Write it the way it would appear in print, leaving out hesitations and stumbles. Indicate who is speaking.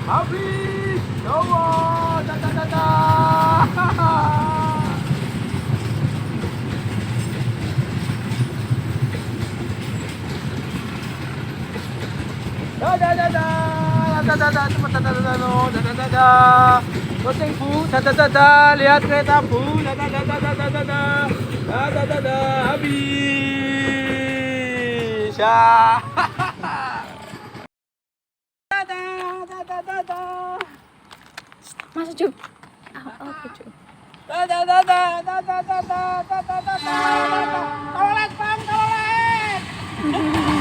Speaker 1: Habis, Jawa, dadah. Dadah, cepat dadah. Loteng Bu, dadah, lihat kereta Bu, dadah, habis. Ya. Dadah.
Speaker 2: Masuk Cuk. Oke Cuk.
Speaker 1: Dadah. Toilet, Bang, toilet.